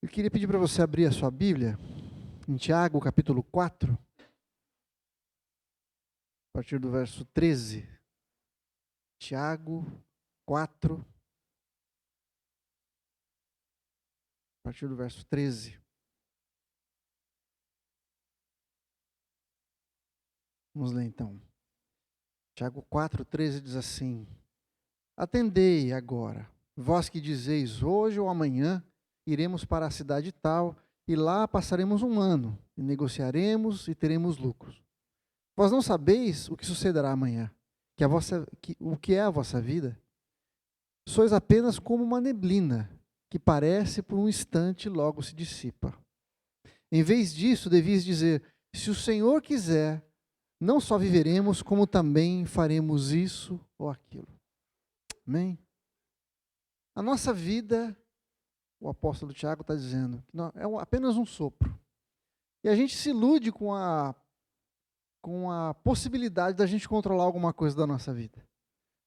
Eu queria pedir para você abrir a sua Bíblia em Tiago, capítulo 4, a partir do verso 13. Tiago 4, a partir do verso 13. Vamos ler então. Tiago 4, 13 diz assim: Atendei agora, vós que dizeis, hoje ou amanhã iremos para a cidade tal, e lá passaremos um ano, e negociaremos e teremos lucros. Vós não sabeis o que sucederá amanhã, o que é a vossa vida? Sois apenas como uma neblina, que parece por um instante e logo se dissipa. Em vez disso, devias dizer, se o Senhor quiser, não só viveremos, como também faremos isso ou aquilo. Amém? A nossa vida, o apóstolo Tiago está dizendo, é apenas um sopro. E a gente se ilude com a possibilidade da gente controlar alguma coisa da nossa vida.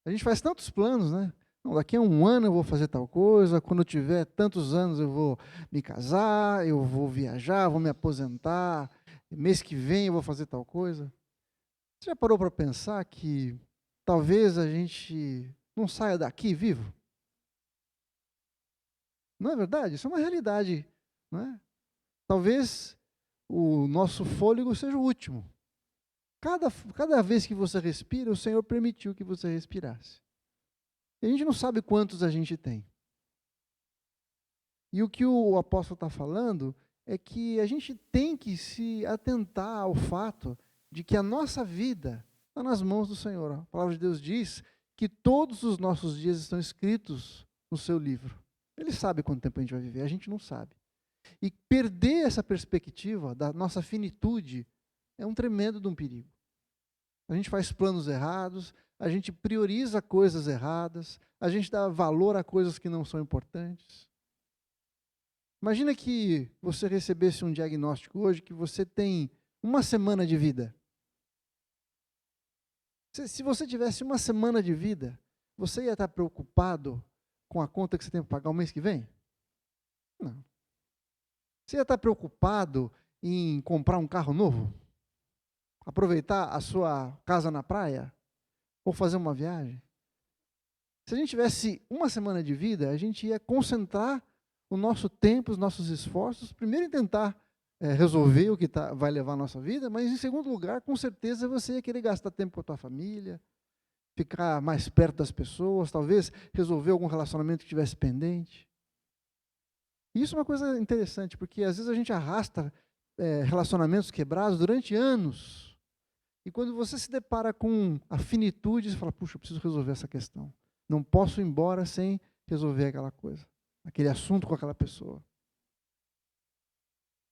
A gente faz tantos planos, né? Não, daqui a um ano eu vou fazer tal coisa, quando eu tiver tantos anos eu vou me casar, eu vou viajar, vou me aposentar, mês que vem eu vou fazer tal coisa. Você já parou para pensar que talvez a gente não saia daqui vivo? Não é verdade? Isso é uma realidade, não é? Talvez o nosso fôlego seja o último. Cada vez que você respira, o Senhor permitiu que você respirasse. E a gente não sabe quantos a gente tem. E o que o apóstolo está falando é que a gente tem que se atentar ao fato de que a nossa vida está nas mãos do Senhor. A palavra de Deus diz que todos os nossos dias estão escritos no seu livro. Ele sabe quanto tempo a gente vai viver, a gente não sabe. E perder essa perspectiva da nossa finitude é um tremendo de um perigo. A gente faz planos errados, a gente prioriza coisas erradas, a gente dá valor a coisas que não são importantes. Imagina que você recebesse um diagnóstico hoje que você tem uma semana de vida. Se você tivesse uma semana de vida, você ia estar preocupado com a conta que você tem para pagar o mês que vem? Não. Você ia estar preocupado em comprar um carro novo? Aproveitar a sua casa na praia? Ou fazer uma viagem? Se a gente tivesse uma semana de vida, a gente ia concentrar o nosso tempo, os nossos esforços, primeiro em tentar resolver o que vai levar a nossa vida, mas em segundo lugar, com certeza você ia querer gastar tempo com a tua família, ficar mais perto das pessoas, talvez resolver algum relacionamento que estivesse pendente. E isso é uma coisa interessante, porque às vezes a gente arrasta relacionamentos quebrados durante anos, e quando você se depara com a finitude, você fala, puxa, eu preciso resolver essa questão. Não posso ir embora sem resolver aquela coisa, aquele assunto com aquela pessoa.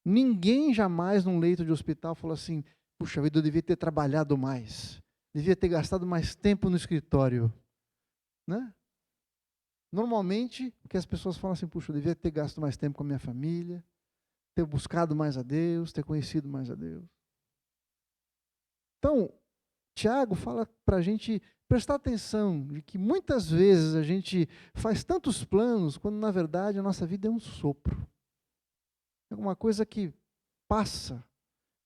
Ninguém jamais num leito de hospital falou assim, puxa vida, eu devia ter trabalhado mais, devia ter gastado mais tempo no escritório, né? Normalmente, o que as pessoas falam assim, puxa, eu devia ter gasto mais tempo com a minha família, ter buscado mais a Deus, ter conhecido mais a Deus. Então, Tiago fala para a gente prestar atenção de que muitas vezes a gente faz tantos planos, quando na verdade a nossa vida é um sopro. É uma coisa que passa,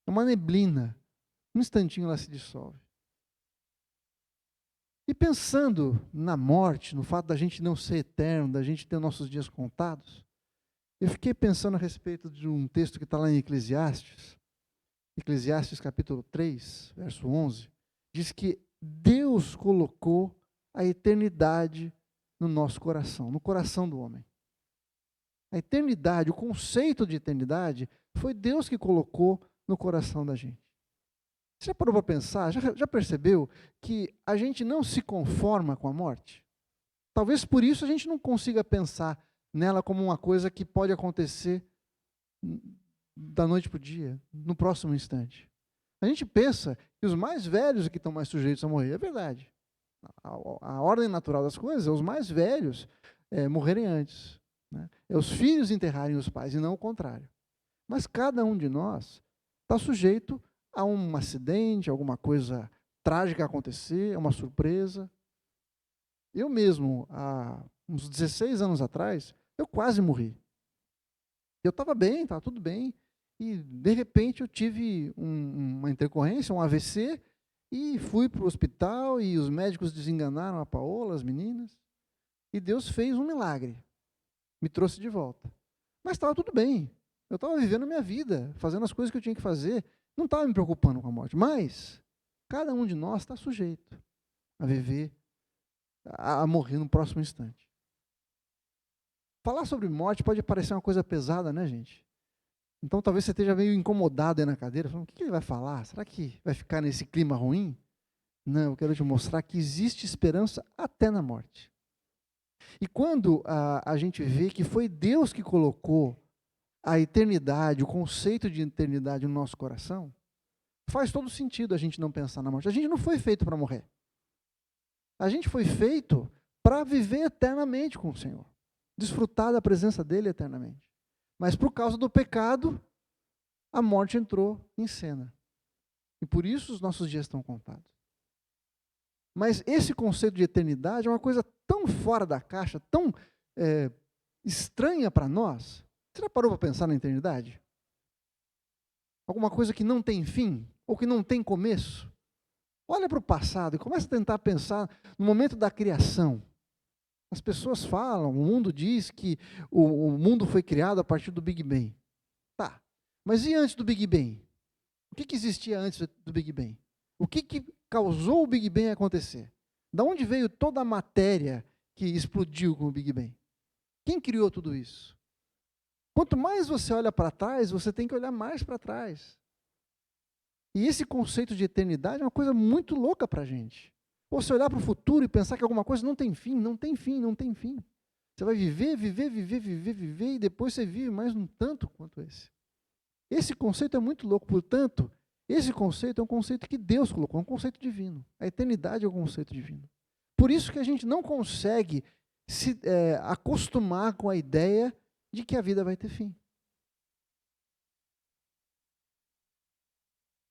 é uma neblina, um instantinho ela se dissolve. E pensando na morte, no fato da gente não ser eterno, da gente ter nossos dias contados, eu fiquei pensando a respeito de um texto que está lá em Eclesiastes, Eclesiastes capítulo 3, verso 11, diz que Deus colocou a eternidade no nosso coração, no coração do homem. A eternidade, o conceito de eternidade, foi Deus que colocou no coração da gente. Você já parou para pensar, já percebeu que a gente não se conforma com a morte? Talvez por isso a gente não consiga pensar nela como uma coisa que pode acontecer da noite para o dia, no próximo instante. A gente pensa que os mais velhos é que estão mais sujeitos a morrer. É verdade. A ordem natural das coisas é os mais velhos morrerem antes. Né? É os filhos enterrarem os pais e não o contrário. Mas cada um de nós está sujeito a um acidente, alguma coisa trágica acontecer, a uma surpresa. Eu mesmo, há uns 16 anos atrás, eu quase morri. Eu estava bem, estava tudo bem, e de repente eu tive uma intercorrência, um AVC, e fui para o hospital, e os médicos desenganaram a Paola, as meninas, e Deus fez um milagre, me trouxe de volta. Mas estava tudo bem, eu estava vivendo a minha vida, fazendo as coisas que eu tinha que fazer, não estava me preocupando com a morte, mas cada um de nós está sujeito a viver, a morrer no próximo instante. Falar sobre morte pode parecer uma coisa pesada, né, gente? Então talvez você esteja meio incomodado aí na cadeira, falando, o que ele vai falar? Será que vai ficar nesse clima ruim? Não, eu quero te mostrar que existe esperança até na morte. E quando a gente vê que foi Deus que colocou a eternidade, o conceito de eternidade no nosso coração, faz todo sentido a gente não pensar na morte. A gente não foi feito para morrer. A gente foi feito para viver eternamente com o Senhor, desfrutar da presença dele eternamente. Mas por causa do pecado, a morte entrou em cena. E por isso os nossos dias estão contados. Mas esse conceito de eternidade é uma coisa tão fora da caixa, tão estranha para nós. Você já parou para pensar na eternidade? Alguma coisa que não tem fim, ou que não tem começo? Olha para o passado e começa a tentar pensar no momento da criação. As pessoas falam, o mundo diz que o mundo foi criado a partir do Big Bang. Tá, mas e antes do Big Bang? O que existia antes do Big Bang? O que causou o Big Bang acontecer? Da onde veio toda a matéria que explodiu com o Big Bang? Quem criou tudo isso? Quanto mais você olha para trás, você tem que olhar mais para trás. E esse conceito de eternidade é uma coisa muito louca para a gente. Ou você olhar para o futuro e pensar que alguma coisa não tem fim, não tem fim, não tem fim. Você vai viver, viver, viver, viver, viver, e depois você vive mais um tanto quanto esse. Esse conceito é muito louco, portanto, esse conceito é um conceito que Deus colocou, é um conceito divino. A eternidade é um conceito divino. Por isso que a gente não consegue se acostumar com a ideia de que a vida vai ter fim.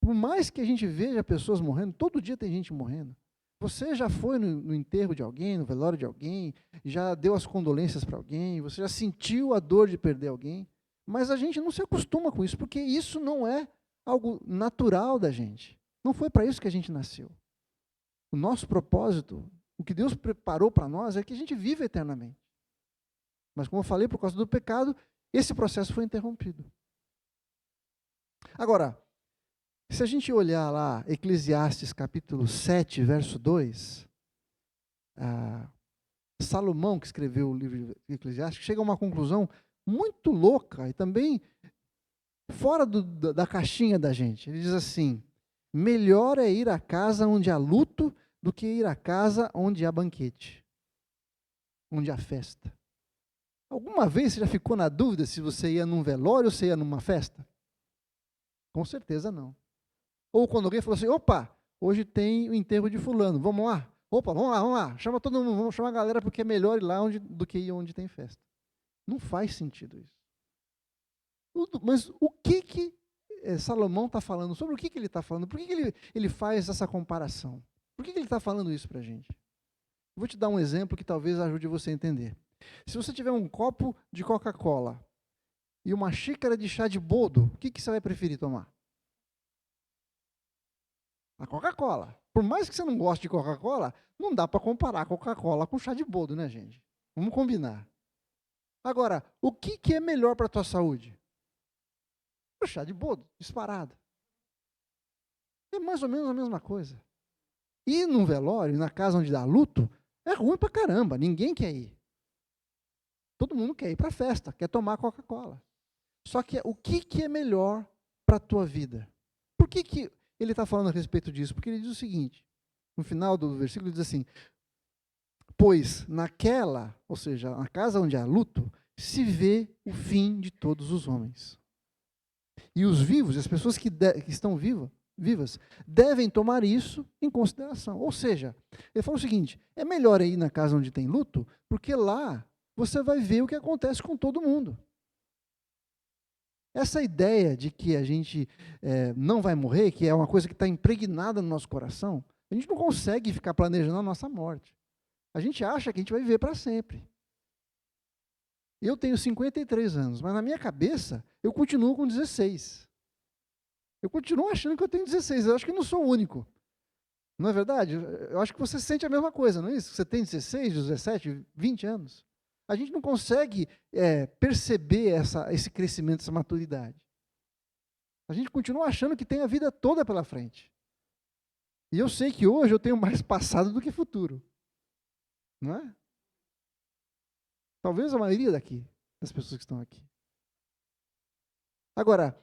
Por mais que a gente veja pessoas morrendo, todo dia tem gente morrendo. Você já foi no enterro de alguém, no velório de alguém, já deu as condolências para alguém, você já sentiu a dor de perder alguém, mas a gente não se acostuma com isso, porque isso não é algo natural da gente. Não foi para isso que a gente nasceu. O nosso propósito, o que Deus preparou para nós é que a gente viva eternamente. Mas como eu falei, por causa do pecado, esse processo foi interrompido. Agora, se a gente olhar lá, Eclesiastes capítulo 7, verso 2, Salomão, que escreveu o livro de Eclesiastes, chega a uma conclusão muito louca e também fora da caixinha da gente. Ele diz assim, melhor é ir à casa onde há luto do que ir à casa onde há banquete, onde há festa. Alguma vez você já ficou na dúvida se você ia num velório ou se ia numa festa? Com certeza não. Ou quando alguém falou assim, opa, hoje tem o enterro de fulano, vamos lá? Opa, vamos lá, chama todo mundo, vamos chamar a galera porque é melhor ir lá do que ir onde tem festa. Não faz sentido isso. Mas o que Salomão está falando? Sobre o que ele está falando? Por que ele faz essa comparação? Por que ele está falando isso para a gente? Vou te dar um exemplo que talvez ajude você a entender. Se você tiver um copo de Coca-Cola e uma xícara de chá de boldo, o que você vai preferir tomar? A Coca-Cola. Por mais que você não goste de Coca-Cola, não dá para comparar Coca-Cola com chá de boldo, né, gente? Vamos combinar. Agora, o que é melhor para a tua saúde? O chá de boldo, disparado. É mais ou menos a mesma coisa. Ir num velório, na casa onde dá luto, é ruim pra caramba, ninguém quer ir. Todo mundo quer ir para a festa, quer tomar Coca-Cola. Só que o que é melhor para a tua vida? Por que ele está falando a respeito disso? Porque ele diz o seguinte, no final do versículo ele diz assim, pois naquela, ou seja, na casa onde há luto, se vê o fim de todos os homens. E os vivos, as pessoas que estão vivas, devem tomar isso em consideração. Ou seja, ele fala o seguinte, é melhor ir na casa onde tem luto, porque lá você vai ver o que acontece com todo mundo. Essa ideia de que a gente não vai morrer, que é uma coisa que está impregnada no nosso coração, a gente não consegue ficar planejando a nossa morte. A gente acha que a gente vai viver para sempre. Eu tenho 53 anos, mas na minha cabeça eu continuo com 16. Eu continuo achando que eu tenho 16, eu acho que não sou o único. Não é verdade? Eu acho que você sente a mesma coisa, não é isso? Você tem 16, 17, 20 anos. A gente não consegue perceber esse crescimento, essa maturidade. A gente continua achando que tem a vida toda pela frente. E eu sei que hoje eu tenho mais passado do que futuro. Não é? Talvez a maioria das pessoas que estão aqui. Agora,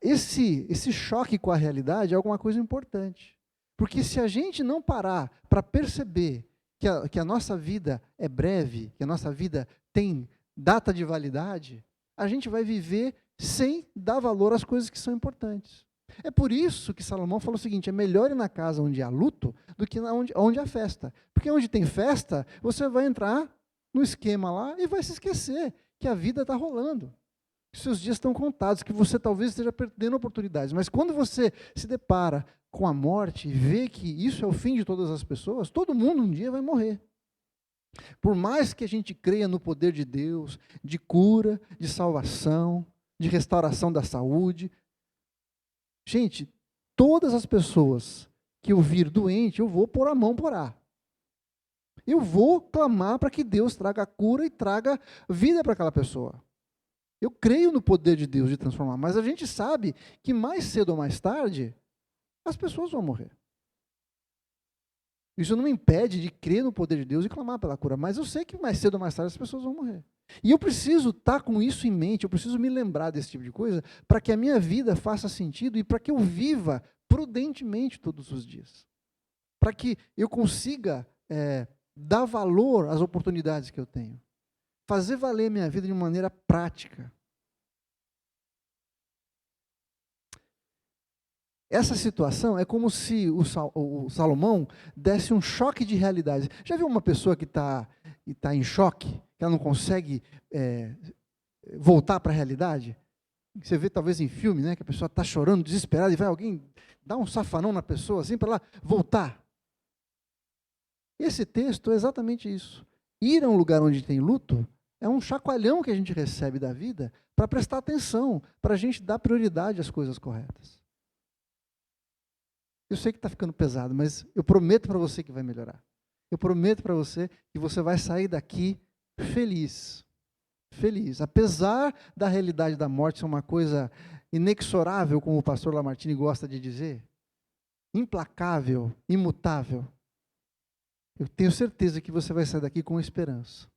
esse choque com a realidade é alguma coisa importante. Porque se a gente não parar para perceber que a nossa vida é breve, que a nossa vida tem data de validade, a gente vai viver sem dar valor às coisas que são importantes. É por isso que Salomão falou o seguinte: é melhor ir na casa onde há luto do que onde há festa. Porque onde tem festa, você vai entrar no esquema lá e vai se esquecer que a vida está rolando, que seus dias estão contados, que você talvez esteja perdendo oportunidades. Mas quando você se depara com a morte e vê que isso é o fim de todas as pessoas, todo mundo um dia vai morrer. Por mais que a gente creia no poder de Deus, de cura, de salvação, de restauração da saúde, gente, todas as pessoas que eu vir doente, eu vou pôr a mão por ar. Eu vou clamar para que Deus traga cura e traga vida para aquela pessoa. Eu creio no poder de Deus de transformar, mas a gente sabe que mais cedo ou mais tarde, as pessoas vão morrer. Isso não me impede de crer no poder de Deus e clamar pela cura, mas eu sei que mais cedo ou mais tarde as pessoas vão morrer. E eu preciso estar com isso em mente, eu preciso me lembrar desse tipo de coisa, para que a minha vida faça sentido e para que eu viva prudentemente todos os dias. Para que eu consiga dar valor às oportunidades que eu tenho. Fazer valer a minha vida de maneira prática. Essa situação é como se o Salomão desse um choque de realidade. Já viu uma pessoa que está em choque, que ela não consegue voltar para a realidade? Você vê talvez em filme, né, que a pessoa está chorando, desesperada, e vai alguém dar um safanão na pessoa, assim, para ela voltar. Esse texto é exatamente isso. Ir a um lugar onde tem luto é um chacoalhão que a gente recebe da vida para prestar atenção, para a gente dar prioridade às coisas corretas. Eu sei que está ficando pesado, mas eu prometo para você que vai melhorar. Eu prometo para você que você vai sair daqui feliz. Feliz. Apesar da realidade da morte ser uma coisa inexorável, como o pastor Lamartine gosta de dizer, implacável, imutável, eu tenho certeza que você vai sair daqui com esperança.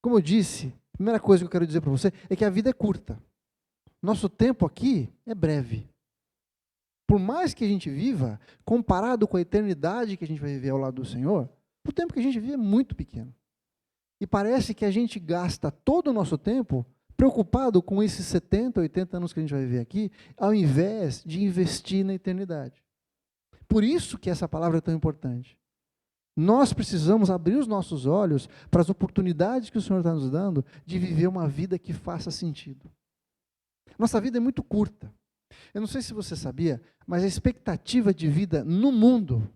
Como eu disse, a primeira coisa que eu quero dizer para você é que a vida é curta. Nosso tempo aqui é breve. Por mais que a gente viva, comparado com a eternidade que a gente vai viver ao lado do Senhor, o tempo que a gente vive é muito pequeno. E parece que a gente gasta todo o nosso tempo preocupado com esses 70, 80 anos que a gente vai viver aqui, ao invés de investir na eternidade. Por isso que essa palavra é tão importante. Nós precisamos abrir os nossos olhos para as oportunidades que o Senhor está nos dando de viver uma vida que faça sentido. Nossa vida é muito curta. Eu não sei se você sabia, mas a expectativa de vida no mundo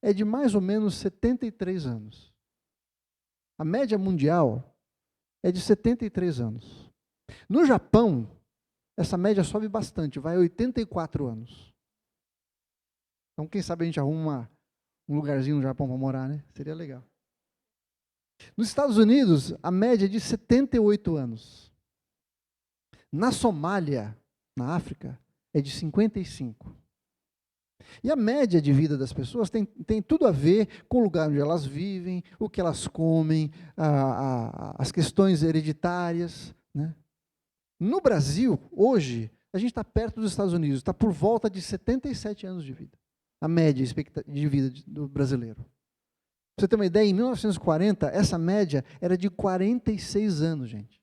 é de mais ou menos 73 anos. A média mundial é de 73 anos. No Japão, essa média sobe bastante, vai a 84 anos. Então, quem sabe a gente arruma um lugarzinho no Japão para morar, né? Seria legal. Nos Estados Unidos, a média é de 78 anos. Na Somália, na África, é de 55. E a média de vida das pessoas tem tudo a ver com o lugar onde elas vivem, o que elas comem, as questões hereditárias, né? No Brasil, hoje, a gente está perto dos Estados Unidos, está por volta de 77 anos de vida. A média de vida do brasileiro. Pra você ter uma ideia, em 1940, essa média era de 46 anos, gente.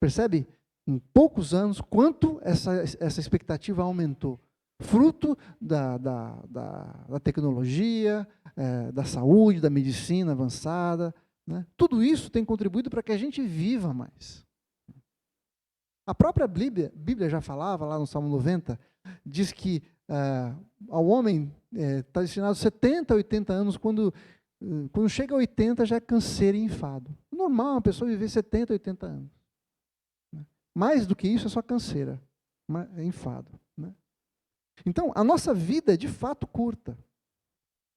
Percebe? Em poucos anos, quanto essa expectativa aumentou. Fruto da tecnologia, da saúde, da medicina avançada. Né? Tudo isso tem contribuído para que a gente viva mais. A própria Bíblia já falava, lá no Salmo 90, diz que ao homem está destinado 70, 80 anos, quando Quando chega a 80 já é canseiro e enfado. Normal uma pessoa viver 70, 80 anos. Mais do que isso é só canseira, é enfado. Né? Então, a nossa vida é de fato curta.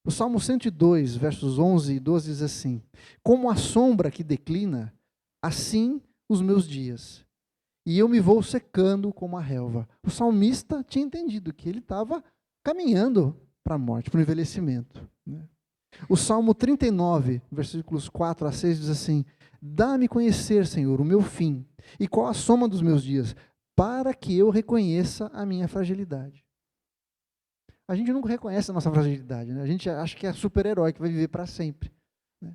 O Salmo 102, versos 11 e 12 diz assim: como a sombra que declina, assim os meus dias, e eu me vou secando como a relva. O salmista tinha entendido que ele estava caminhando para a morte, para o envelhecimento. Né? O Salmo 39, versículos 4 a 6 diz assim: dá-me conhecer, Senhor, o meu fim, e qual a soma dos meus dias, para que eu reconheça a minha fragilidade. A gente nunca reconhece a nossa fragilidade, né? A gente acha que é super-herói, que vai viver para sempre. Né?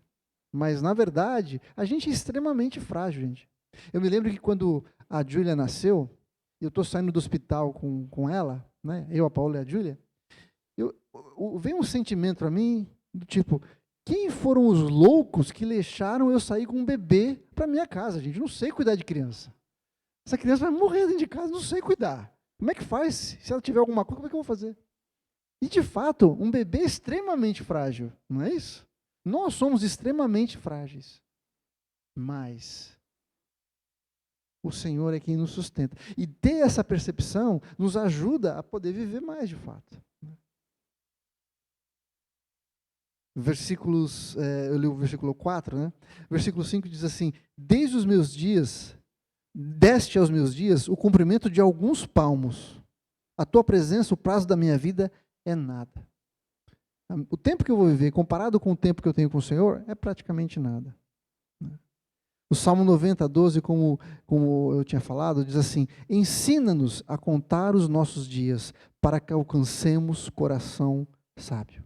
Mas, na verdade, a gente é extremamente frágil, gente. Eu me lembro que quando a Júlia nasceu, eu estou saindo do hospital com ela, né? Eu, a Paula e a Júlia, veio um sentimento para mim, do tipo, quem foram os loucos que deixaram eu sair com um bebê para minha casa, gente? Eu não sei cuidar de criança. Essa criança vai morrer dentro de casa, não sei cuidar. Como é que faz? Se ela tiver alguma coisa, como é que eu vou fazer? E, de fato, um bebê é extremamente frágil, não é isso? Nós somos extremamente frágeis. Mas o Senhor é quem nos sustenta. E ter essa percepção nos ajuda a poder viver mais, de fato. Eu li o versículo 4, né? Versículo 5 diz assim: desde os meus dias, deste aos meus dias o cumprimento de alguns palmos. A tua presença, o prazo da minha vida é nada. O tempo que eu vou viver, comparado com o tempo que eu tenho com o Senhor, é praticamente nada. O Salmo 90, 12, como eu tinha falado, diz assim: ensina-nos a contar os nossos dias, para que alcancemos coração sábio.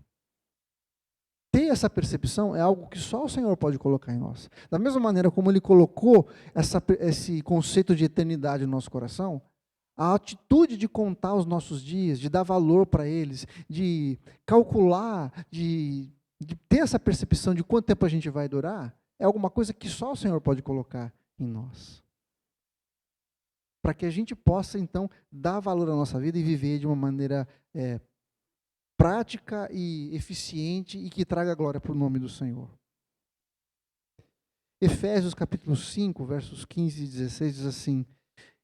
Ter essa percepção é algo que só o Senhor pode colocar em nós. Da mesma maneira como Ele colocou esse conceito de eternidade no nosso coração, a atitude de contar os nossos dias, de dar valor para eles, de calcular, de ter essa percepção de quanto tempo a gente vai durar, é alguma coisa que só o Senhor pode colocar em nós. Para que a gente possa, então, dar valor à nossa vida e viver de uma maneira prática e eficiente e que traga glória para o nome do Senhor. Efésios capítulo 5, versos 15 e 16 diz assim: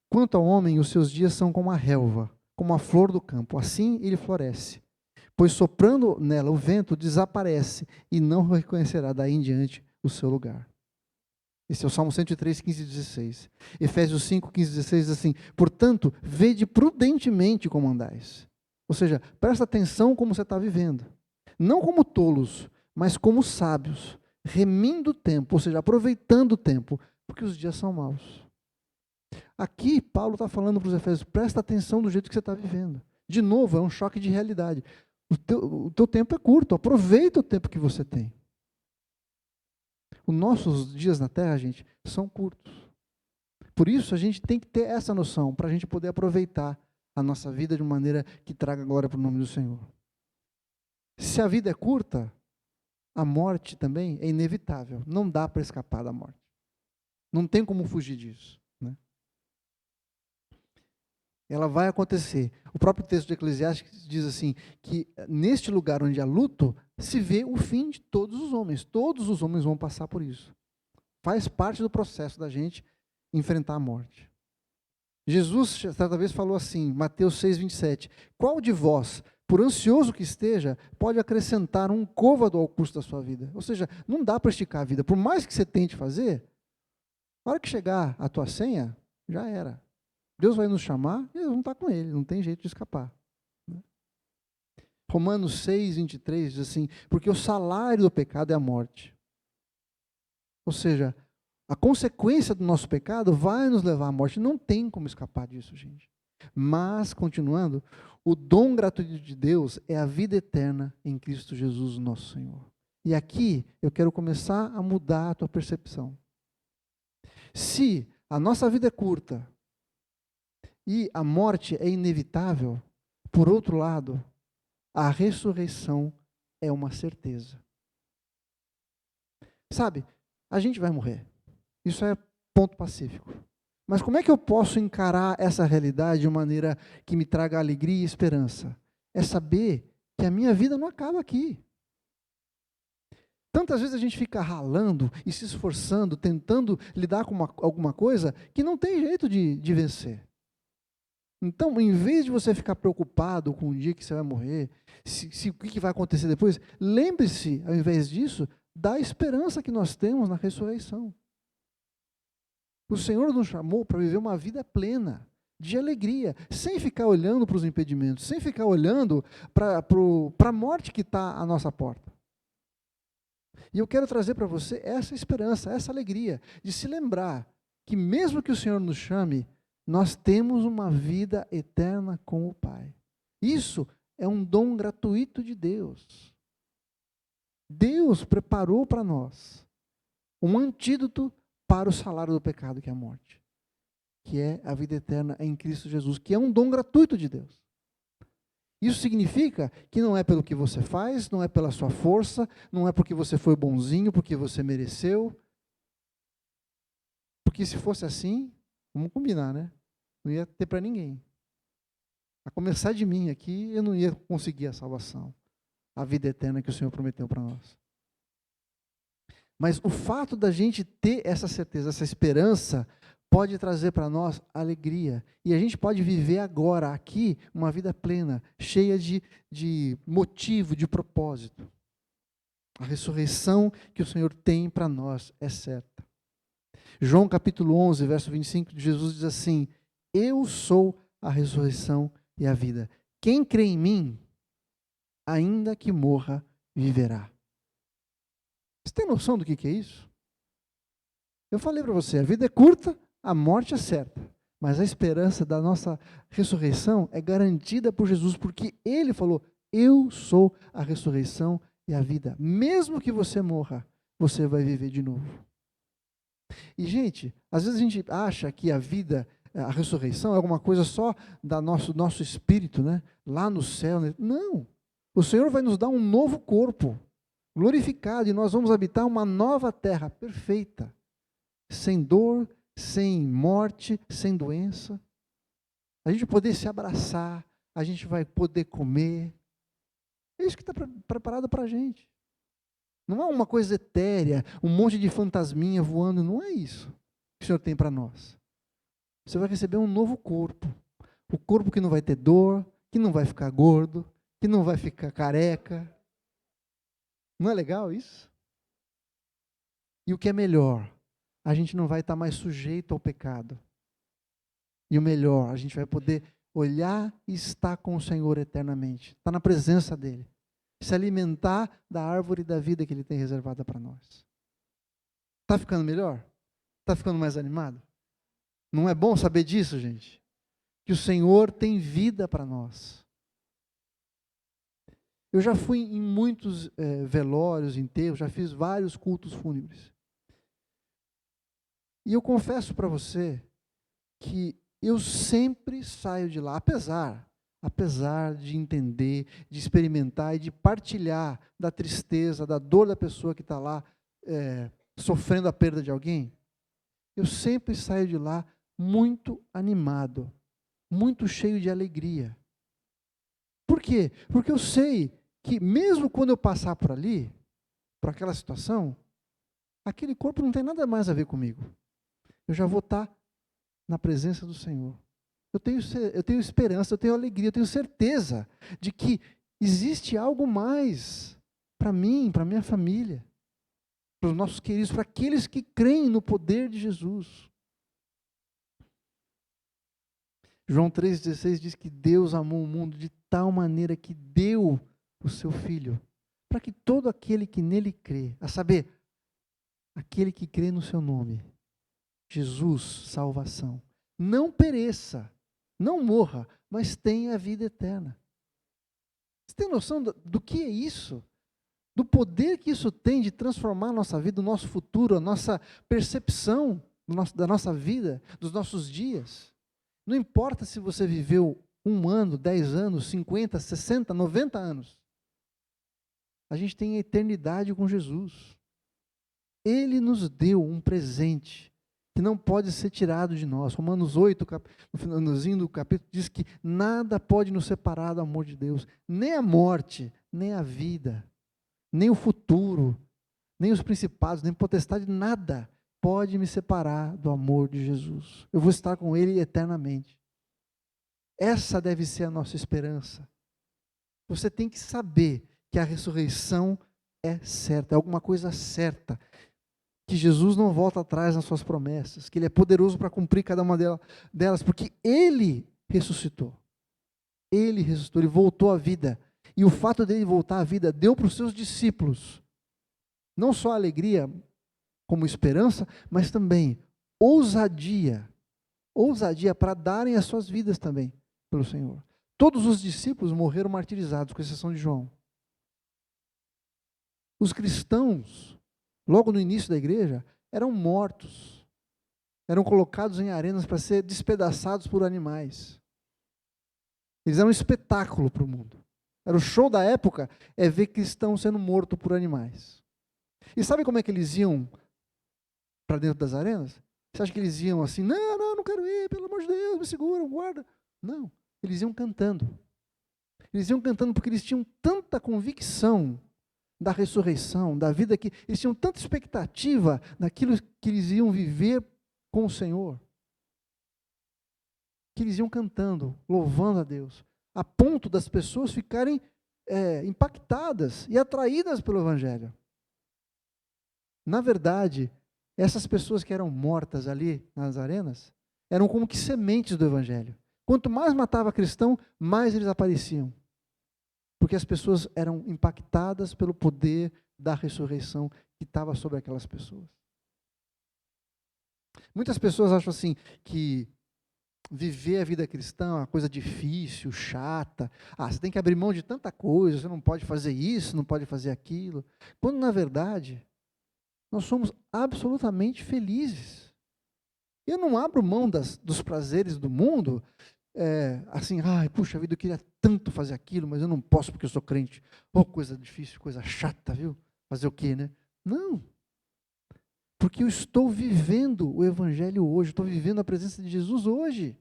quanto ao homem, os seus dias são como a relva, como a flor do campo. Assim ele floresce. Pois soprando nela o vento, desaparece e não reconhecerá daí em diante o seu lugar. Esse é o Salmo 103, 15 e 16. Efésios 5, 15 e 16 diz assim: portanto, vede prudentemente como andais. Ou seja, presta atenção como você está vivendo. Não como tolos, mas como sábios, remindo o tempo, ou seja, aproveitando o tempo, porque os dias são maus. Aqui, Paulo está falando para os Efésios: presta atenção do jeito que você está vivendo. De novo, é um choque de realidade. O teu tempo é curto, aproveita o tempo que você tem. Os nossos dias na Terra, gente, são curtos. Por isso, a gente tem que ter essa noção, para a gente poder aproveitar a nossa vida de uma maneira que traga glória para o nome do Senhor. Se a vida é curta, a morte também é inevitável. Não dá para escapar da morte. Não tem como fugir disso. Ela vai acontecer. O próprio texto de Eclesiastes diz assim, que neste lugar onde há luto, se vê o fim de todos os homens. Todos os homens vão passar por isso. Faz parte do processo da gente enfrentar a morte. Jesus, certa vez, falou assim, Mateus 6, 27, qual de vós, por ansioso que esteja, pode acrescentar um côvado ao curso da sua vida? Ou seja, não dá para esticar a vida. Por mais que você tente fazer, na hora que chegar a tua senha, já era. Deus vai nos chamar e vamos estar com Ele, não tem jeito de escapar. Romanos 6, 23 diz assim, porque o salário do pecado é a morte. Ou seja, a consequência do nosso pecado vai nos levar à morte, não tem como escapar disso, gente. Mas, continuando, o dom gratuito de Deus é a vida eterna em Cristo Jesus, nosso Senhor. E aqui eu quero começar a mudar a tua percepção. Se a nossa vida é curta, e a morte é inevitável, por outro lado, a ressurreição é uma certeza. Sabe, a gente vai morrer. Isso é ponto pacífico. Mas como é que eu posso encarar essa realidade de uma maneira que me traga alegria e esperança? É saber que a minha vida não acaba aqui. Tantas vezes a gente fica ralando e se esforçando, tentando lidar com alguma coisa que não tem jeito de vencer. Então, em vez de você ficar preocupado com o dia que você vai morrer, o que vai acontecer depois, lembre-se, ao invés disso, da esperança que nós temos na ressurreição. O Senhor nos chamou para viver uma vida plena, de alegria, sem ficar olhando para os impedimentos, sem ficar olhando para a morte que está à nossa porta. E eu quero trazer para você essa esperança, essa alegria, de se lembrar que mesmo que o Senhor nos chame, nós temos uma vida eterna com o Pai. Isso é um dom gratuito de Deus. Deus preparou para nós um antídoto para o salário do pecado, que é a morte, que é a vida eterna em Cristo Jesus, que é um dom gratuito de Deus. Isso significa que não é pelo que você faz, não é pela sua força, não é porque você foi bonzinho, porque você mereceu. Porque se fosse assim, vamos combinar, né? Não ia ter para ninguém. A começar de mim aqui, eu não ia conseguir a salvação, a vida eterna que o Senhor prometeu para nós. Mas o fato da gente ter essa certeza, essa esperança, pode trazer para nós alegria. E a gente pode viver agora, aqui, uma vida plena, cheia de motivo, de propósito. A ressurreição que o Senhor tem para nós é certa. João capítulo 11, verso 25, Jesus diz assim: eu sou a ressurreição e a vida. Quem crê em mim, ainda que morra, viverá. Você tem noção do que é isso? Eu falei para você, a vida é curta, a morte é certa, mas a esperança da nossa ressurreição é garantida por Jesus, porque Ele falou, eu sou a ressurreição e a vida. Mesmo que você morra, você vai viver de novo. E, gente, às vezes a gente acha que a vida, a ressurreição é alguma coisa só do nosso espírito, né? Lá no céu. Né? Não. O Senhor vai nos dar um novo corpo, glorificado, e nós vamos habitar uma nova terra perfeita, sem dor, sem morte, sem doença. A gente vai poder se abraçar, a gente vai poder comer. É isso que está preparado para a gente. Não é uma coisa etérea, um monte de fantasminha voando, não é isso que o Senhor tem para nós. Você vai receber um novo corpo. O corpo que não vai ter dor, que não vai ficar gordo, que não vai ficar careca. Não é legal isso? E o que é melhor? A gente não vai estar mais sujeito ao pecado. E o melhor, a gente vai poder olhar e estar com o Senhor eternamente. Estar na presença dEle. Se alimentar da árvore da vida que Ele tem reservada para nós. Está ficando melhor? Está ficando mais animado? Não é bom saber disso, gente? Que o Senhor tem vida para nós. Eu já fui em muitos velórios, enterros, já fiz vários cultos fúnebres. E eu confesso para você que eu sempre saio de lá, apesar de entender, de experimentar e de partilhar da tristeza, da dor da pessoa que está lá sofrendo a perda de alguém, eu sempre saio de lá muito animado, muito cheio de alegria. Por quê? Porque eu sei que mesmo quando eu passar por ali, por aquela situação, aquele corpo não tem nada mais a ver comigo. Eu já vou estar na presença do Senhor. Eu tenho esperança, eu tenho alegria, eu tenho certeza de que existe algo mais para mim, para minha família, para os nossos queridos, para aqueles que creem no poder de Jesus. João 3,16 diz que Deus amou o mundo de tal maneira que deu o seu Filho, para que todo aquele que nele crê, a saber, aquele que crê no seu nome, Jesus, salvação, não pereça, não morra, mas tenha a vida eterna. Você tem noção do que é isso? Do poder que isso tem de transformar a nossa vida, o nosso futuro, a nossa percepção da nossa vida, dos nossos dias. Não importa se você viveu 1 ano, 10 anos, 50, 60, 90 anos. A gente tem a eternidade com Jesus. Ele nos deu um presente que não pode ser tirado de nós. Romanos 8, no finalzinho do capítulo, diz que nada pode nos separar do amor de Deus. Nem a morte, nem a vida, nem o futuro, nem os principados, nem potestade, nada pode me separar do amor de Jesus. Eu vou estar com Ele eternamente. Essa deve ser a nossa esperança. Você tem que saber que a ressurreição é certa, é alguma coisa certa, que Jesus não volta atrás nas suas promessas, que Ele é poderoso para cumprir cada uma delas, porque Ele ressuscitou. Ele ressuscitou, Ele voltou à vida. E o fato dele voltar à vida deu para os seus discípulos não só alegria como esperança, mas também ousadia para darem as suas vidas também pelo Senhor. Todos os discípulos morreram martirizados, com exceção de João. Os cristãos, logo no início da igreja, eram mortos, eram colocados em arenas para ser despedaçados por animais. Eles eram um espetáculo para o mundo. Era o show da época, é ver cristãos sendo mortos por animais. E sabe como é que eles iam para dentro das arenas? Você acha que eles iam assim, não quero ir, pelo amor de Deus, me segura, guarda. Não, eles iam cantando. Eles iam cantando porque eles tinham tanta convicção da ressurreição, da vida, que eles tinham tanta expectativa daquilo que eles iam viver com o Senhor, que eles iam cantando, louvando a Deus, a ponto das pessoas ficarem impactadas e atraídas pelo Evangelho. Na verdade, essas pessoas que eram mortas ali nas arenas, eram como que sementes do Evangelho. Quanto mais matava cristão, mais eles apareciam. Porque as pessoas eram impactadas pelo poder da ressurreição que estava sobre aquelas pessoas. Muitas pessoas acham assim, que viver a vida cristã é uma coisa difícil, chata. Você tem que abrir mão de tanta coisa, você não pode fazer isso, não pode fazer aquilo. Quando, na verdade, nós somos absolutamente felizes. Eu não abro mão dos prazeres do mundo, assim, puxa vida, eu queria tanto fazer aquilo, mas eu não posso porque eu sou crente. Coisa difícil, coisa chata, viu? Fazer o quê, né? Não. Porque eu estou vivendo o Evangelho hoje, estou vivendo a presença de Jesus hoje.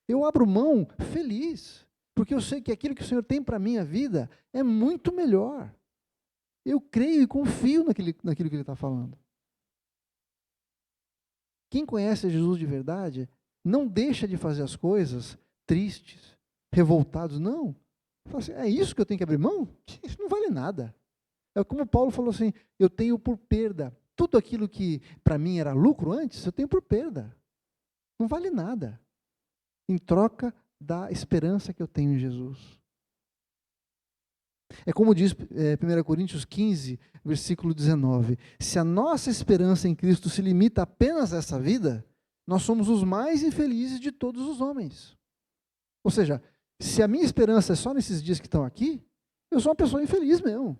Eu abro mão feliz, porque eu sei que aquilo que o Senhor tem para a minha vida é muito melhor. Eu creio e confio naquilo que Ele está falando. Quem conhece Jesus de verdade, não deixa de fazer as coisas tristes, revoltados, não. Fala assim, é isso que eu tenho que abrir mão? Isso não vale nada. É como Paulo falou assim, eu tenho por perda. Tudo aquilo que para mim era lucro antes, eu tenho por perda. Não vale nada. Em troca da esperança que eu tenho em Jesus. É como diz 1 Coríntios 15, versículo 19. Se a nossa esperança em Cristo se limita apenas a essa vida, nós somos os mais infelizes de todos os homens. Ou seja, se a minha esperança é só nesses dias que estão aqui, eu sou uma pessoa infeliz mesmo.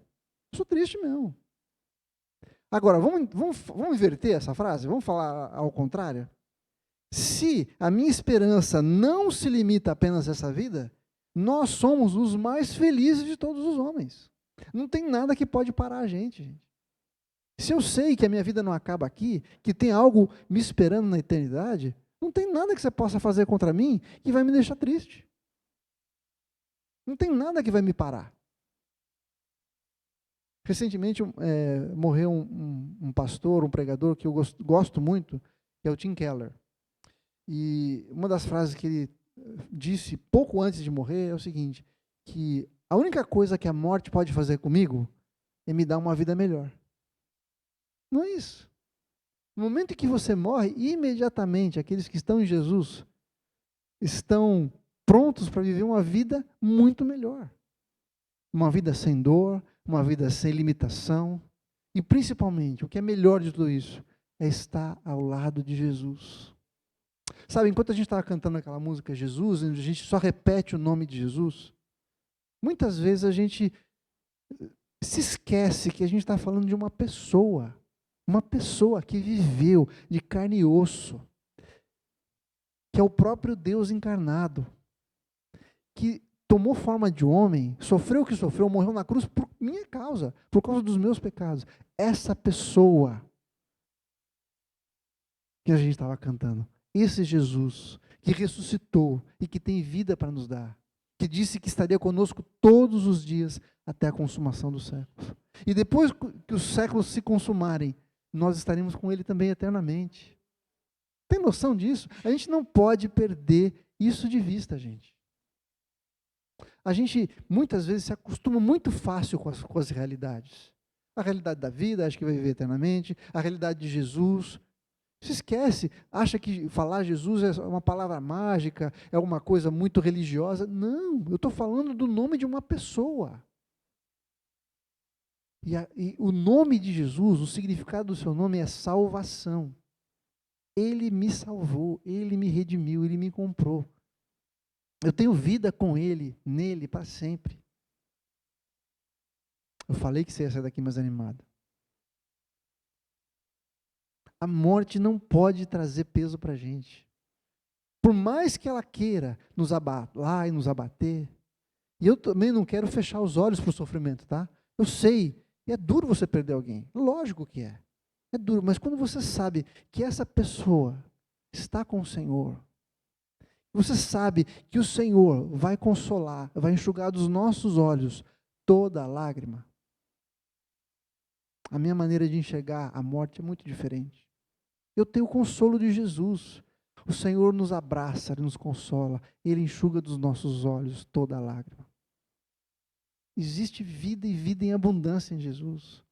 Eu sou triste mesmo. Agora, vamos inverter essa frase? Vamos falar ao contrário? Se a minha esperança não se limita apenas a essa vida, nós somos os mais felizes de todos os homens. Não tem nada que pode parar a gente. Se eu sei que a minha vida não acaba aqui, que tem algo me esperando na eternidade, não tem nada que você possa fazer contra mim que vai me deixar triste. Não tem nada que vai me parar. Recentemente morreu um pastor, um pregador que eu gosto muito, que é o Tim Keller. E uma das frases que ele disse pouco antes de morrer é o seguinte, que a única coisa que a morte pode fazer comigo é me dar uma vida melhor. Não é isso. No momento em que você morre, imediatamente aqueles que estão em Jesus estão prontos para viver uma vida muito melhor. Uma vida sem dor, uma vida sem limitação. E principalmente, o que é melhor de tudo isso, é estar ao lado de Jesus. Sabe, enquanto a gente estava cantando aquela música Jesus, a gente só repete o nome de Jesus, muitas vezes a gente se esquece que a gente está falando de uma pessoa que viveu de carne e osso, que é o próprio Deus encarnado, que tomou forma de homem, sofreu o que sofreu, morreu na cruz por minha causa, por causa dos meus pecados. Essa pessoa que a gente estava cantando, esse Jesus que ressuscitou e que tem vida para nos dar, que disse que estaria conosco todos os dias até a consumação dos séculos. E depois que os séculos se consumarem, nós estaremos com Ele também eternamente. Tem noção disso? A gente não pode perder isso de vista, gente. A gente, muitas vezes, se acostuma muito fácil com as realidades. A realidade da vida, acha que vai viver eternamente, a realidade de Jesus. Se esquece, acha que falar Jesus é uma palavra mágica, é uma coisa muito religiosa. Não, eu estou falando do nome de uma pessoa. E o nome de Jesus, o significado do seu nome é salvação. Ele me salvou, Ele me redimiu, Ele me comprou. Eu tenho vida com Ele, nele, para sempre. Eu falei que você ia sair daqui mais animado. A morte não pode trazer peso para a gente. Por mais que ela queira nos abalar e nos abater, e eu também não quero fechar os olhos para o sofrimento, tá? Eu sei, e é duro você perder alguém, lógico que é. É duro, mas quando você sabe que essa pessoa está com o Senhor, você sabe que o Senhor vai consolar, vai enxugar dos nossos olhos toda a lágrima. A minha maneira de enxergar a morte é muito diferente. Eu tenho o consolo de Jesus. O Senhor nos abraça, Ele nos consola, Ele enxuga dos nossos olhos toda a lágrima. Existe vida e vida em abundância em Jesus.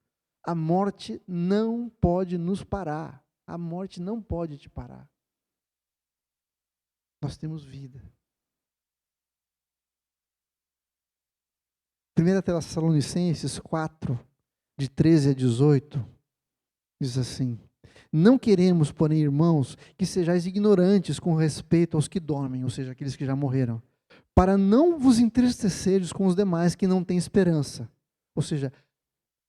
A morte não pode nos parar. A morte não pode te parar. Nós temos vida. 1 Tessalonicenses 4, de 13 a 18, diz assim: não queremos, porém, irmãos, que sejais ignorantes com respeito aos que dormem, ou seja, aqueles que já morreram, para não vos entristeceres com os demais que não têm esperança. Ou seja,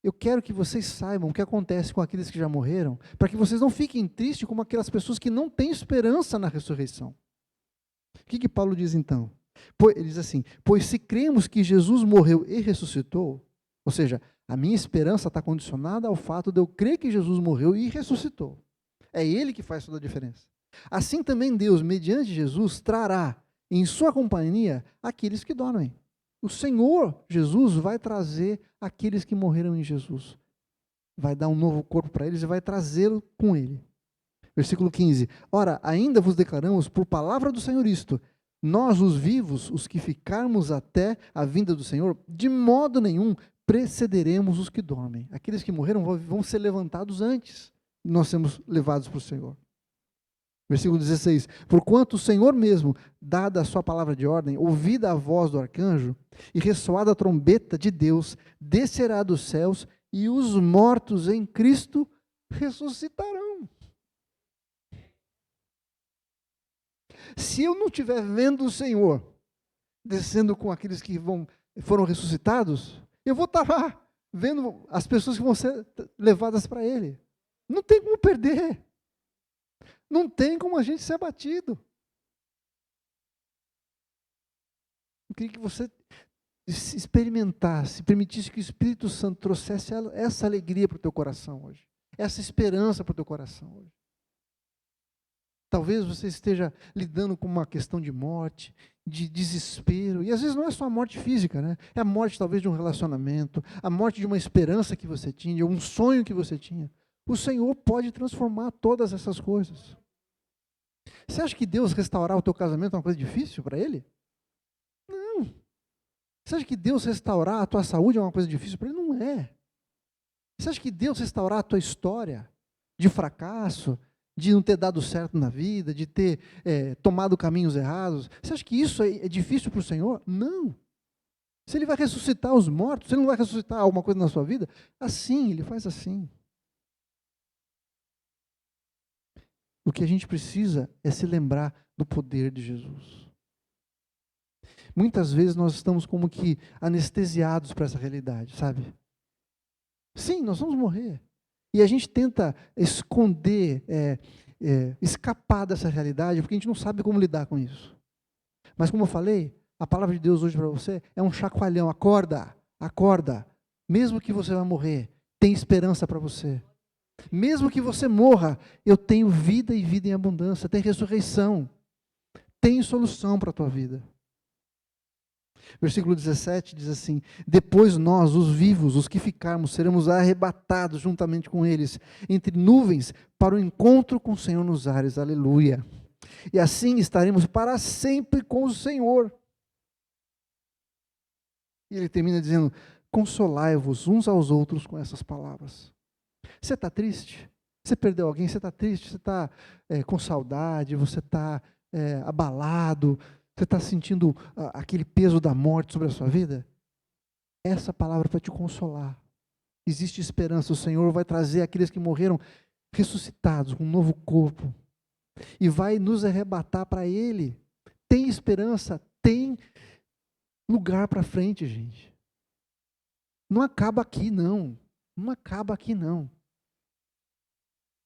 eu quero que vocês saibam o que acontece com aqueles que já morreram, para que vocês não fiquem tristes como aquelas pessoas que não têm esperança na ressurreição. O que Paulo diz então? Ele diz assim: pois se cremos que Jesus morreu e ressuscitou, ou seja, a minha esperança está condicionada ao fato de eu crer que Jesus morreu e ressuscitou. É Ele que faz toda a diferença. Assim também Deus, mediante Jesus, trará em sua companhia aqueles que dormem. O Senhor Jesus vai trazer aqueles que morreram em Jesus. Vai dar um novo corpo para eles e vai trazê-lo com Ele. Versículo 15. Ora, ainda vos declaramos por palavra do Senhor isto: nós, os vivos, os que ficarmos até a vinda do Senhor, de modo nenhum precederemos os que dormem. Aqueles que morreram vão ser levantados antes de nós sermos levados para o Senhor. Versículo 16. Porquanto o Senhor mesmo, dada a sua palavra de ordem, ouvida a voz do arcanjo e ressoada a trombeta de Deus, descerá dos céus e os mortos em Cristo ressuscitarão. Se eu não estiver vendo o Senhor descendo com aqueles que foram ressuscitados, eu vou estar lá vendo as pessoas que vão ser levadas para Ele. Não tem como perder. Não tem como a gente ser abatido. Eu queria que você experimentasse, permitisse que o Espírito Santo trouxesse essa alegria para o teu coração hoje. Essa esperança para o teu coração hoje. Talvez você esteja lidando com uma questão de morte, de desespero, e às vezes não é só a morte física, né? É a morte talvez de um relacionamento, a morte de uma esperança que você tinha, de um sonho que você tinha. O Senhor pode transformar todas essas coisas. Você acha que Deus restaurar o teu casamento é uma coisa difícil para Ele? Não. Você acha que Deus restaurar a tua saúde é uma coisa difícil para Ele? Não é. Você acha que Deus restaurar a tua história de fracasso, de não ter dado certo na vida, de ter tomado caminhos errados, você acha que isso é difícil para o Senhor? Não. Se Ele vai ressuscitar os mortos, se Ele não vai ressuscitar alguma coisa na sua vida, assim, Ele faz assim. O que a gente precisa é se lembrar do poder de Jesus. Muitas vezes nós estamos como que anestesiados para essa realidade, sabe? Sim, nós vamos morrer. E a gente tenta esconder, escapar dessa realidade, porque a gente não sabe como lidar com isso. Mas como eu falei, a palavra de Deus hoje para você é um chacoalhão. Acorda, acorda. Mesmo que você vá morrer, tem esperança para você. Mesmo que você morra, eu tenho vida e vida em abundância, tem ressurreição, tem solução para a tua vida. Versículo 17 diz assim: depois nós, os vivos, os que ficarmos, seremos arrebatados juntamente com eles, entre nuvens, para o encontro com o Senhor nos ares. Aleluia. E assim estaremos para sempre com o Senhor. E ele termina dizendo: consolai-vos uns aos outros com essas palavras. Você está triste? Você perdeu alguém? Você está triste? Você está com saudade? Você está abalado? Você está sentindo aquele peso da morte sobre a sua vida? Essa palavra vai te consolar. Existe esperança. O Senhor vai trazer aqueles que morreram ressuscitados, com um novo corpo. E vai nos arrebatar para Ele. Tem esperança, tem lugar para frente, gente. Não acaba aqui, não. Não acaba aqui, não.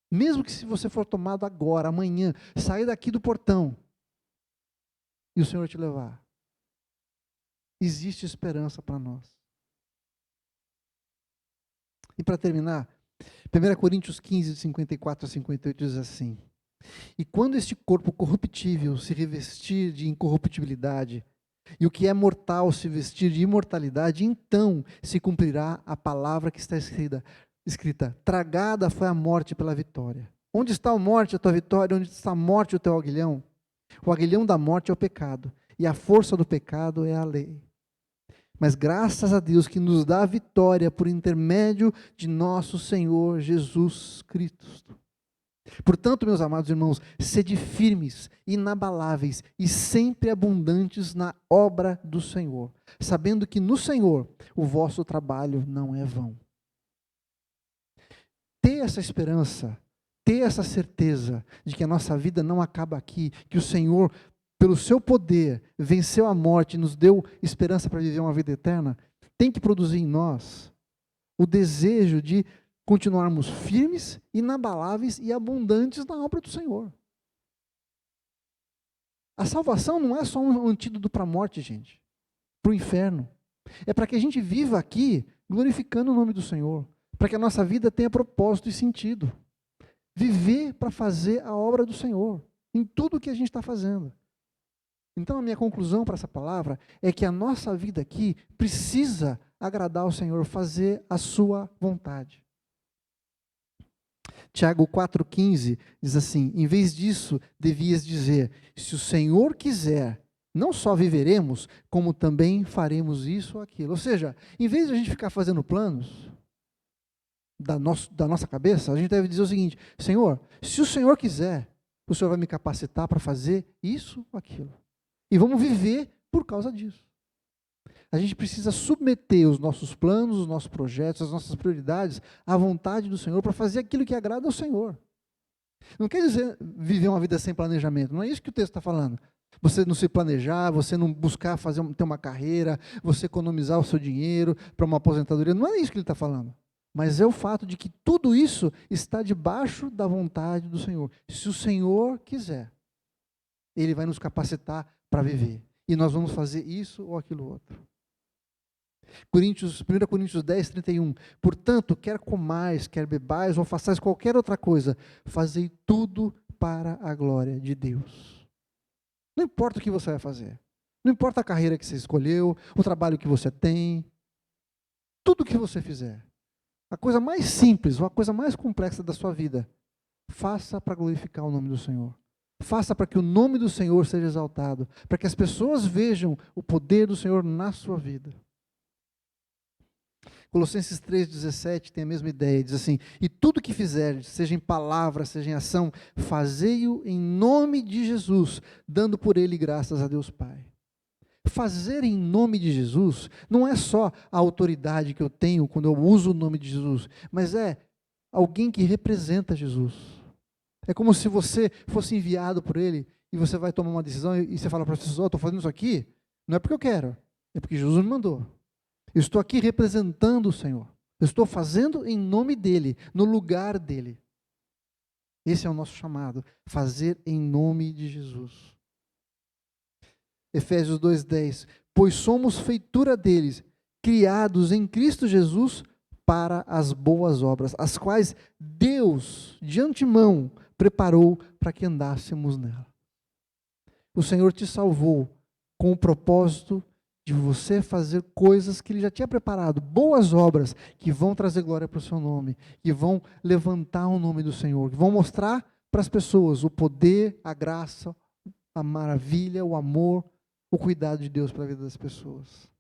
Mesmo que se você for tomado agora, amanhã, sair daqui do portão, e o Senhor te levar, existe esperança para nós. E para terminar, 1 Coríntios 15, 54 a 58 diz assim: e quando este corpo corruptível se revestir de incorruptibilidade, e o que é mortal se vestir de imortalidade, então se cumprirá a palavra que está escrita: tragada foi a morte pela vitória. Onde está a morte, a tua vitória? Onde está a morte, o teu aguilhão? O aguilhão da morte é o pecado, e a força do pecado é a lei. Mas graças a Deus que nos dá a vitória por intermédio de nosso Senhor Jesus Cristo. Portanto, meus amados irmãos, sede firmes, inabaláveis e sempre abundantes na obra do Senhor, sabendo que no Senhor o vosso trabalho não é vão. Ter essa esperança, ter essa certeza de que a nossa vida não acaba aqui, que o Senhor, pelo seu poder, venceu a morte e nos deu esperança para viver uma vida eterna, tem que produzir em nós o desejo de continuarmos firmes, inabaláveis e abundantes na obra do Senhor. A salvação não é só um antídoto para a morte, gente, para o inferno. É para que a gente viva aqui glorificando o nome do Senhor, para que a nossa vida tenha propósito e sentido. Viver para fazer a obra do Senhor, em tudo o que a gente está fazendo. Então a minha conclusão para essa palavra é que a nossa vida aqui precisa agradar ao Senhor, fazer a sua vontade. Tiago 4,15 diz assim: em vez disso, devias dizer, se o Senhor quiser, não só viveremos, como também faremos isso ou aquilo. Ou seja, em vez de a gente ficar fazendo planos da nossa cabeça, a gente deve dizer o seguinte: Senhor, se o Senhor quiser, o Senhor vai me capacitar para fazer isso ou aquilo. E vamos viver por causa disso. A gente precisa submeter os nossos planos, os nossos projetos, as nossas prioridades à vontade do Senhor para fazer aquilo que agrada ao Senhor. Não quer dizer viver uma vida sem planejamento, não é isso que o texto está falando. Você não se planejar, você não buscar ter uma carreira, você economizar o seu dinheiro para uma aposentadoria, não é isso que ele está falando. Mas é o fato de que tudo isso está debaixo da vontade do Senhor. Se o Senhor quiser, Ele vai nos capacitar para viver. E nós vamos fazer isso ou aquilo outro. 1 Coríntios 10, 31. Portanto, quer comais, quer bebais, ou façais qualquer outra coisa, fazei tudo para a glória de Deus. Não importa o que você vai fazer. Não importa a carreira que você escolheu, o trabalho que você tem. Tudo o que você fizer. A coisa mais simples, ou a coisa mais complexa da sua vida, faça para glorificar o nome do Senhor. Faça para que o nome do Senhor seja exaltado, para que as pessoas vejam o poder do Senhor na sua vida. Colossenses 3,17 tem a mesma ideia, diz assim: e tudo que fizerdes, seja em palavra, seja em ação, fazei-o em nome de Jesus, dando por ele graças a Deus Pai. Fazer em nome de Jesus não é só a autoridade que eu tenho quando eu uso o nome de Jesus, mas é alguém que representa Jesus. É como se você fosse enviado por ele e você vai tomar uma decisão e você fala para as pessoas: estou fazendo isso aqui, não é porque eu quero, é porque Jesus me mandou. Eu estou aqui representando o Senhor. Eu estou fazendo em nome dEle, no lugar dEle. Esse é o nosso chamado, fazer em nome de Jesus. Efésios 2,10. Pois somos feitura deles, criados em Cristo Jesus para as boas obras, as quais Deus, de antemão, preparou para que andássemos nela. O Senhor te salvou com o propósito de você fazer coisas que Ele já tinha preparado, boas obras que vão trazer glória para o seu nome, que vão levantar o nome do Senhor, que vão mostrar para as pessoas o poder, a graça, a maravilha, o amor, o cuidado de Deus para a vida das pessoas.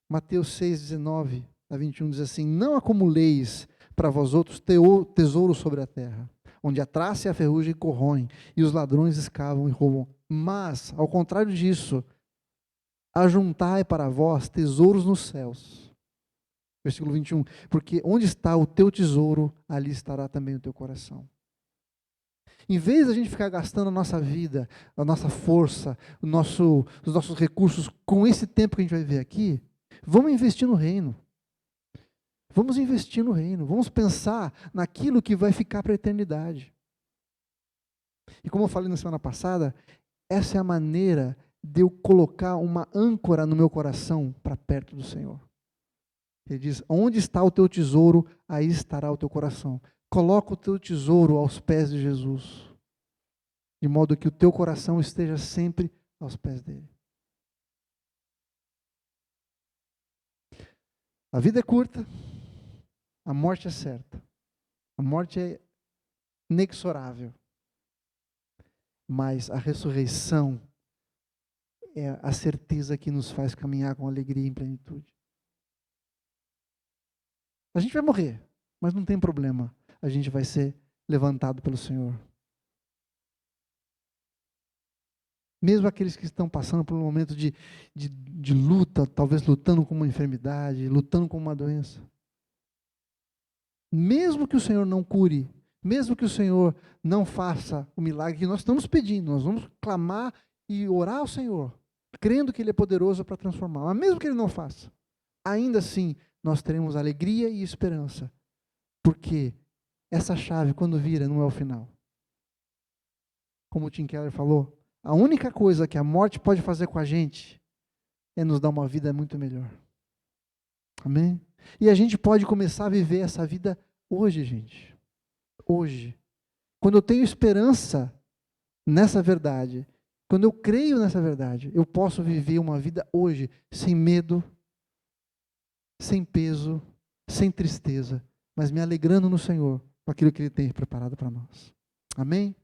Mateus 6, 19 a 21 diz assim: não acumuleis para vós outros tesouro sobre a terra, onde a traça e a ferrugem corroem, e os ladrões escavam e roubam. Mas, ao contrário disso, ajuntai para vós tesouros nos céus. Versículo 21, porque onde está o teu tesouro, ali estará também o teu coração. Em vez de a gente ficar gastando a nossa vida, a nossa força, os nossos recursos com esse tempo que a gente vai viver aqui, vamos investir no reino. Vamos investir no reino. Vamos pensar naquilo que vai ficar para a eternidade. E como eu falei na semana passada, essa é a maneira de eu colocar uma âncora no meu coração para perto do Senhor. Ele diz: onde está o teu tesouro, aí estará o teu coração. Coloca o teu tesouro aos pés de Jesus, de modo que o teu coração esteja sempre aos pés dele. A vida é curta, a morte é certa, a morte é inexorável, mas a ressurreição é a certeza que nos faz caminhar com alegria e em plenitude. A gente vai morrer, mas não tem problema, a gente vai ser levantado pelo Senhor. Mesmo aqueles que estão passando por um momento de luta, talvez lutando com uma enfermidade, lutando com uma doença. Mesmo que o Senhor não cure, mesmo que o Senhor não faça o milagre que nós estamos pedindo, nós vamos clamar e orar ao Senhor, crendo que Ele é poderoso para transformar. Mas mesmo que Ele não faça, ainda assim nós teremos alegria e esperança, porque essa chave, quando vira, não é o final. Como o Tim Keller falou, a única coisa que a morte pode fazer com a gente é nos dar uma vida muito melhor. Amém? E a gente pode começar a viver essa vida hoje, gente. Hoje. Quando eu tenho esperança nessa verdade, quando eu creio nessa verdade, eu posso viver uma vida hoje sem medo, sem peso, sem tristeza, mas me alegrando no Senhor com aquilo que Ele tem preparado para nós. Amém?